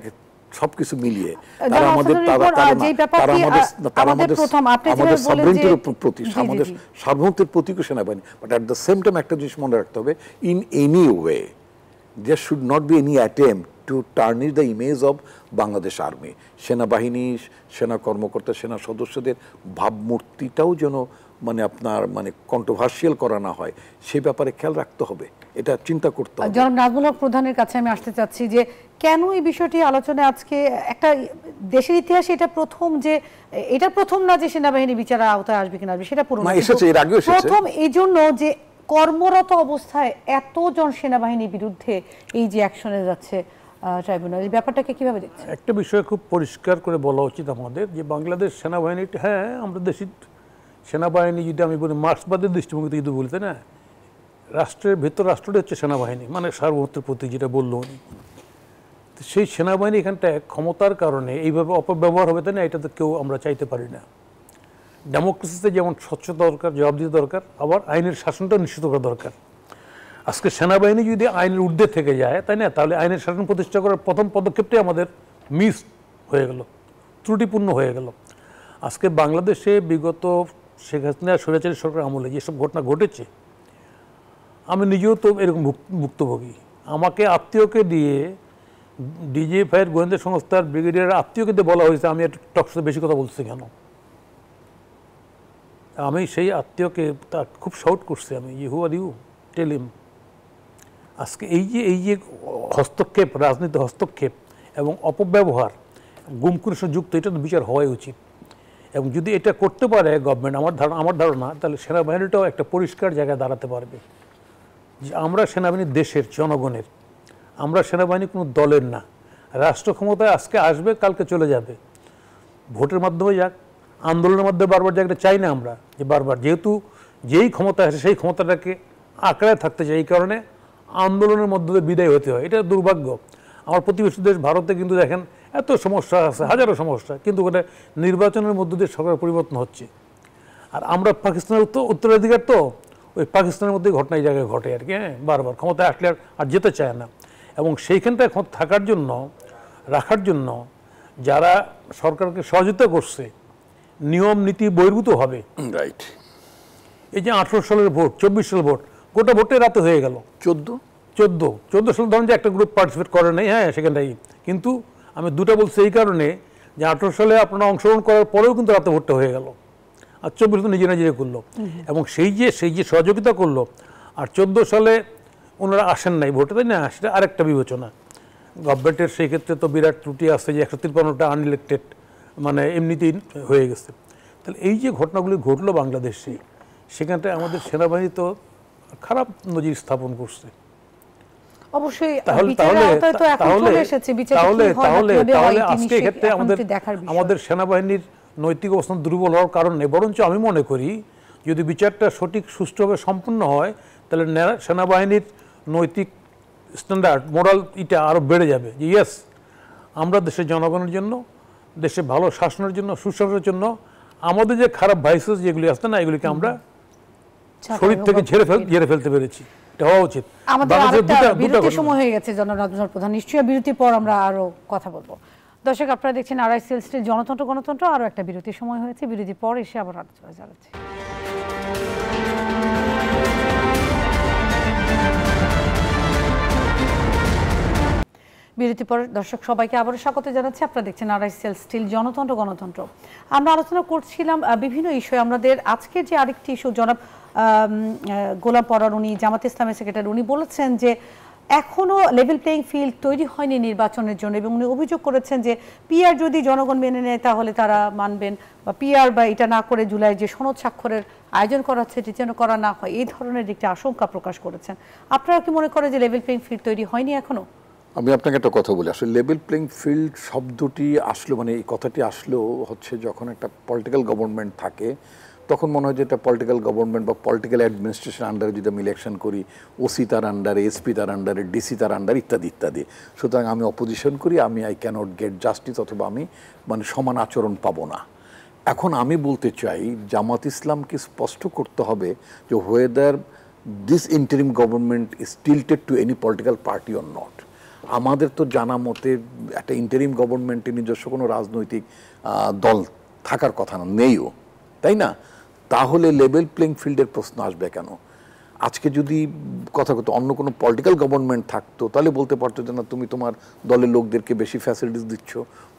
সবকিছু মিলিয়ে। তারা আমাদের সার্বভৌমত্বের প্রতীক সেনাবাহিনী। But at the same time একটা জিনিস মনে রাখতে হবে, in any way there should not be any attempt to tarnish the image of Bangladesh army. সেনাবাহিনী, সেনা কর্মকর্তা, সেনা সদস্যদের ভাবমূর্তিটাও যেন মানে আপনার মানে কন্ট্রোভার্সিয়াল করা না হয়, সেই ব্যাপারে খেয়াল রাখতে হবে, এটা চিন্তা করতে হবে। জনাব নাজমুল হক প্রধানের কাছে আমি আসতে চাচ্ছি যে কেন এই বিষয়টি আলোচনায় আজকে, একটা দেশের ইতিহাসে এটা প্রথম না যে সেনাবাহিনী বিচারের আওতায় আসবে কিনা আসবে, সেটা পুরনো প্রথম এই জন্য যে কর্মরত অবস্থায় এতজন সেনাবাহিনীর বিরুদ্ধে এই যে অ্যাকশনে যাচ্ছে ট্রাইব্যুনাল, এই ব্যাপারটাকে কিভাবে দেখছেন? একটা বিষয় খুব পরিষ্কার করে বলা উচিত আমাদের, যে বাংলাদেশ সেনাবাহিনীটা, হ্যাঁ আমরা দেশের সেনাবাহিনী যদি আমি বলি মার্ক্সবাদের দৃষ্টিভঙ্গিতে যদি বলতে না, রাষ্ট্রের ভেতর রাষ্ট্রটা হচ্ছে সেনাবাহিনী, মানে সার্বভৌমত্বের প্রতীক যেটা বললো উনি। সেই সেনাবাহিনী এখানটায় ক্ষমতার কারণে এইভাবে অপব্যবহার হবে, তাই না, এটা তো কেউ আমরা চাইতে পারি না। ডেমোক্রেসিতে যেমন স্বচ্ছতা দরকার, জবাবদিহি দরকার, আবার আইনের শাসনটা নিশ্চিত করা দরকার। আজকে সেনাবাহিনী যদি আইনের ঊর্ধ্বে থেকে যায়, তাই না, তাহলে আইনের শাসন প্রতিষ্ঠা করার প্রথম পদক্ষেপটাই আমাদের মিস হয়ে গেল, ত্রুটিপূর্ণ হয়ে গেল। আজকে বাংলাদেশে বিগত শেখ হাসিনা স্বৈরাচারী সরকার আমলে যেসব ঘটনা ঘটেছে, আমি নিজেও তো এরকম ভুক্তভোগী। আমাকে আত্মীয়কে দিয়ে, ডিজিএফআইয়ের গোয়েন্দা সংস্থার ব্রিগেডিয়ার আত্মীয়কে দিয়ে বলা হয়েছে আমি একটু টকশোতে বেশি কথা বলছি কেন। আমি সেই আত্মীয়কে তার খুব শাউট করছি, আমি হু আর ইউ, টেল হিম। আজকে এই যে হস্তক্ষেপ, রাজনীতি হস্তক্ষেপ এবং অপব্যবহার, গুম খুনের সঙ্গে যুক্ত, এটা তো বিচার হওয়াই উচিত। এবং যদি এটা করতে পারে গভর্নমেন্ট, আমার ধারণা, তাহলে সেনাবাহিনীটাও একটা পরিষ্কার জায়গায় দাঁড়াতে পারবে যে আমরা সেনাবাহিনী দেশের, জনগণের, আমরা সেনাবাহিনী কোনো দলের না। রাষ্ট্র ক্ষমতায় আজকে আসবে, কালকে চলে যাবে, ভোটের মাধ্যমে যাক, আন্দোলনের মাধ্যমে বারবার জায়গাটা চাই না আমরা, যে বারবার যেহেতু যেই ক্ষমতা আসে সেই ক্ষমতাটাকে আঁকড়ায় থাকতে চাই, এই কারণে আন্দোলনের মধ্য দিয়ে বিদায় হতে হয়। এটা দুর্ভাগ্য। আমার প্রতিবেশী দেশ ভারতে কিন্তু দেখেন এত সমস্যা আছে, হাজারো সমস্যা, কিন্তু ওটা নির্বাচনের মধ্য দিয়ে সরকার পরিবর্তন হচ্ছে। আর আমরা পাকিস্তানের উত্তরাধিকার, তো ওই পাকিস্তানের মধ্যে ঘটনা এই জায়গায় ঘটে আর কি। হ্যাঁ, বারবার ক্ষমতায় আসলে আর যেতে চায় না। এবং সেইখানটায় থাকার জন্য, রাখার জন্য যারা সরকারকে সহযোগিতা করছে, নিয়ম নীতি বহির্ভূত হবে। রাইট। এই যে 18 সালের ভোট, 24 সালের ভোট, গোটা ভোটে রাতে হয়ে গেল। 14 সাল ধরেন যে একটা গ্রুপ পার্টিসিপেট করে নাই, হ্যাঁ সেখানটাই, কিন্তু আমি দুটা বলছি এই কারণে যে 18 সালে আপনারা অংশগ্রহণ করার পরেও কিন্তু রাতে ভোটটা হয়ে গেল, আর 24 তো নিজে করলো। এবং সেই যে সহযোগিতা করলো, আর 14 সালে ওনারা আসেন নাই ভোটে, তাই না, সেটা আরেকটা বিবেচনা। গভর্নমেন্টের সেই ক্ষেত্রে তো বিরাট ত্রুটি আছে যে 153টা আনইলেক্টেড মানে এমনিতেই হয়ে গেছে। তাহলে এই যে ঘটনাগুলি ঘটলো বাংলাদেশে, সেখানটায় আমাদের সেনাবাহিনী তো খারাপ নজির স্থাপন করছে। অবশ্যই তাহলে বিচারের তাহলে আওতায় তো এখন তাহলে চলে এসেছে, বিচার তাহলে কি হয় না তাহলে কিভাবে হয় তাহলে এটি আজকে নিশ্চয়ই ক্ষেত্রে এখন আমাদের একটু দেখার বিষয়। আমাদের সেনাবাহিনীর নৈতিক অবস্থান দুর্বল হওয়ার কারণ নেই, বরঞ্চ আমি মনে করি যদি বিচারটা সঠিক সুষ্ঠুভাবে সম্পূর্ণ হয় তাহলে সেনাবাহিনীর নৈতিক স্ট্যান্ডার্ড মোরাল এটা আরো বেড়ে যাবে, যে ইয়েস আমরা দেশের জনগণের জন্য, দেশে ভালো শাসনের জন্য, সুশাসনের জন্য আমাদের যে খারাপ ভাইসেস যেগুলি আসছে না এগুলিকে আমরা শরীর থেকে ঝেড়ে ফেলতে পেরেছি। এটা হওয়া উচিত। আমাদের আরেকটা বিরতির সময় হয়ে গেছে জনাব নাজমুল প্রধান, নিশ্চয়ই বিরতির পর আমরা আরো কথা বলবো। দর্শক আপনারা দেখছেন আরআইসিএল স্টিল জনতন্ত্র গণতন্ত্র, আরো একটা বিরতির সময় হয়েছে, বিরতির পর এসে আবার আলোচনা চালাচ্ছি। বিরতির পর দর্শক সবাইকে আবারও স্বাগত জানাচ্ছি। আপনারা দেখছেন আরআইসিএল স্টিল জনতন্ত্র গণতন্ত্র। আমরা আলোচনা করছিলাম বিভিন্ন ইস্যু। আমাদের আজকের যে আরেকটি ইস্যু, জনাব গোলাম পরার উনি জামাত ইসলামের সেক্রেটারি, উনি বলেছেন যে এখনো লেভেল প্লেইং ফিল্ড তৈরি হয়নি নির্বাচনের জন্য, এবং উনি অভিযোগ করেছেন যে পিআর যদি জনগণ মেনে নেয় তাহলে তারা মানবেন, বা পিআর বা এটা না করে জুলাই যে সনদ স্বাক্ষরের আয়োজন করা হচ্ছে এটি যেন করা না হয়, এই ধরনের একটি আশঙ্কা প্রকাশ করেছেন। আপনারা কি মনে করেন যে লেভেল প্লেইং ফিল্ড তৈরি হয়নি এখনো? আমি আপনাকে একটা কথা বলি, আসলে লেভেল প্লেইং ফিল্ড শব্দটি আসলো, মানে এই কথাটি আসলো হচ্ছে যখন একটা পলিটিক্যাল গভর্নমেন্ট থাকে তখন মনে হয় যে এটা পলিটিক্যাল গভর্নমেন্ট বা পলিটিক্যাল অ্যাডমিনিস্ট্রেশন আন্ডারে যদি আমি ইলেকশন করি, ওসি তার আন্ডারে, এসপি তার আন্ডারে, ডিসি তার আন্ডারে, ইত্যাদি ইত্যাদি। সুতরাং আমি অপোজিশন করি, আমি আই ক্যানট গেট জাস্টিস, অথবা আমি মানে সমান আচরণ পাবো না। এখন আমি বলতে চাই জামাত ইসলামকে স্পষ্ট করতে হবে যে whether this interim government is tilted to any political party or not. আমাদের তো জানা মতে একটা ইন্টারিম গভর্নমেন্টে নিজস্ব কোনো রাজনৈতিক দল থাকার কথা না, নেইও, তাই না? তাহলে লেভেল প্লেইং ফিল্ডের প্রশ্ন আসবে কেন? আজকে যদি কথা অন্য কোনো পলিটিক্যাল গভর্নমেন্ট থাকতো তাহলে বলতে পারতো যে না, তুমি তোমার দলের লোকদেরকে বেশি ফ্যাসিলিটিস দিচ্ছ,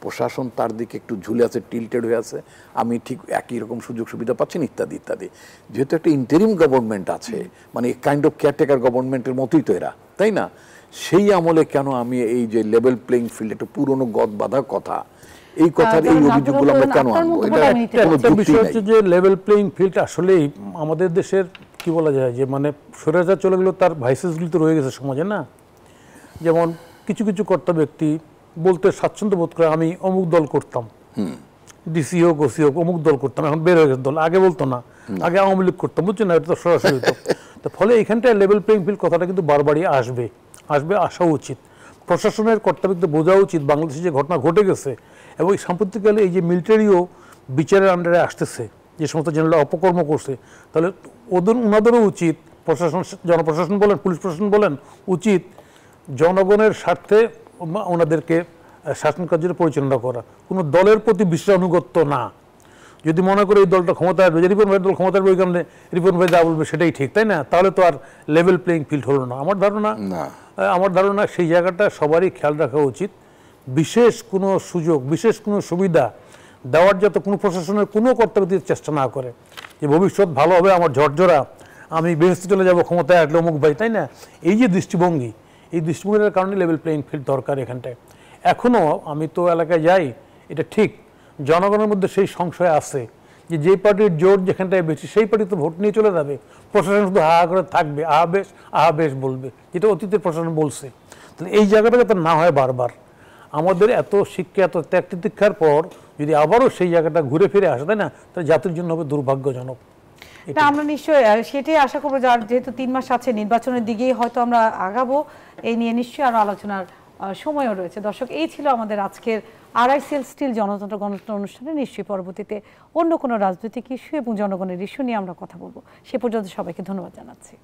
প্রশাসন তার দিকে একটু ঝুলে আছে, টিল্টেড হয়ে আছে, আমি ঠিক একই রকম সুযোগ সুবিধা পাচ্ছি না, ইত্যাদি ইত্যাদি। যেহেতু একটা ইন্টারিম গভর্নমেন্ট আছে, মানে কাইন্ড অফ কেয়ারটেকার গভর্নমেন্টের মতোই তো এরা, তাই না? সেই আমলে কেন আমি এই যে লেভেল প্লেইং ফিল্ড, একটা পুরনো গদ বাঁধা কথা, এই কথার এই অভিযোগগুলো আমরা কেন আনবো? এটা বিষয় হচ্ছে যে লেভেল প্লেইং ফিল্ড আসলেই আমাদের দেশের কি বলা যায় যে মানে স্বৈরাচার চলে গেলেও তার ভাইসেসগুলি তো রয়ে গেছে সমাজে না। যেমন কিছু কিছু কর্তা ব্যক্তি বলতে স্বাচ্ছন্দ্য বোধ করে আমি অমুক দল করতাম, ডিসি হোক ওসি হোক অমুক দল করতাম, এখন বের হয়ে গেছে দল, আগে বলতো না, আগে আওয়ামী লীগ করতাম, বুঝছেন না, এটা তো সরাসরি হতো। তো ফলে এখানটায় লেভেল প্লেইং ফিল্ড কথাটা কিন্তু বারবারই আসবে, আসা উচিত। প্রশাসনের কর্তব্য বোঝা উচিত বাংলাদেশে যে ঘটনা ঘটে গেছে, এবং সাম্প্রতিককালে এই যে মিলিটারিও বিচারের আন্ডারে আসতেছে, যে সমস্ত জেনারেল অপকর্ম করছে, তাহলে ওনাদেরও উচিত, প্রশাসন, জনপ্রশাসন বলেন, পুলিশ প্রশাসন বলেন, উচিত জনগণের স্বার্থে ওনাদেরকে শাসন কার্যের পরিচালনা করা, কোনো দলের প্রতি বিশ্বানুগত্য না। যদি মনে করে এই দলটা ক্ষমতায় আসবে, যে রিপন ভাইয়ের দল ক্ষমতায় আসবে, ওই কারণে রিপন ভাই যা বলবে সেটাই ঠিক, তাই না? তাহলে তো আর লেভেল প্লেইং ফিল্ড হলো না। আমার ধারণা সেই জায়গাটা সবারই খেয়াল রাখা উচিত। বিশেষ কোনো সুযোগ, বিশেষ কোনো সুবিধা দেওয়ার যাতে কোনো প্রশাসনের কোনো কর্তব্য চেষ্টা না করে, যে ভবিষ্যৎ ভালো হবে আমার ঝরঝরা, আমি বেহেশতে চলে যাবো ক্ষমতায় আসলে অমুক ভাই, তাই না? এই যে দৃষ্টিভঙ্গি, এই দৃষ্টিভঙ্গির কারণে লেভেল প্লেইং ফিল্ড দরকার এখানটায়। এখনও আমি তো এলাকায় যাই, এটা ঠিক জনগণের মধ্যে সেই সংশয় আছে যে যে পার্টির জোর যেখানটায় বেশি সেই পার্টি তো ভোট নিয়ে চলে যাবে, প্রশাসন শুধু হা করে থাকবে, আহা বেশ বলবে, যেটা অতীতের প্রশাসন বলছে। তাহলে এই জায়গাটা যাতে না হয় বারবার, আমাদের এত শিক্ষা, এত ত্যাগ তিতিক্ষার পর যদি আবারও সেই জায়গাটা ঘুরে ফিরে আসে, তাই না, তাহলে জাতির জন্য হবে দুর্ভাগ্যজনক। এটা আমরা নিশ্চয়ই সেটাই আশা করবো, যার যেহেতু 3 মাস আছে নির্বাচনের দিকেই হয়তো আমরা আগাবো, এই নিয়ে নিশ্চয়ই আরো আলোচনার সময়ও রয়েছে। দর্শক, এই ছিল আমাদের আজকের আরআইসিএল স্টিল জনতন্ত্র গণতন্ত্র অনুষ্ঠানে। নিশ্চয়ই পরবর্তীতে অন্য কোনো রাজনৈতিক ইস্যু এবং জনগণের ইস্যু নিয়ে আমরা কথা বলবো। সে পর্যন্ত সবাইকে ধন্যবাদ জানাচ্ছি।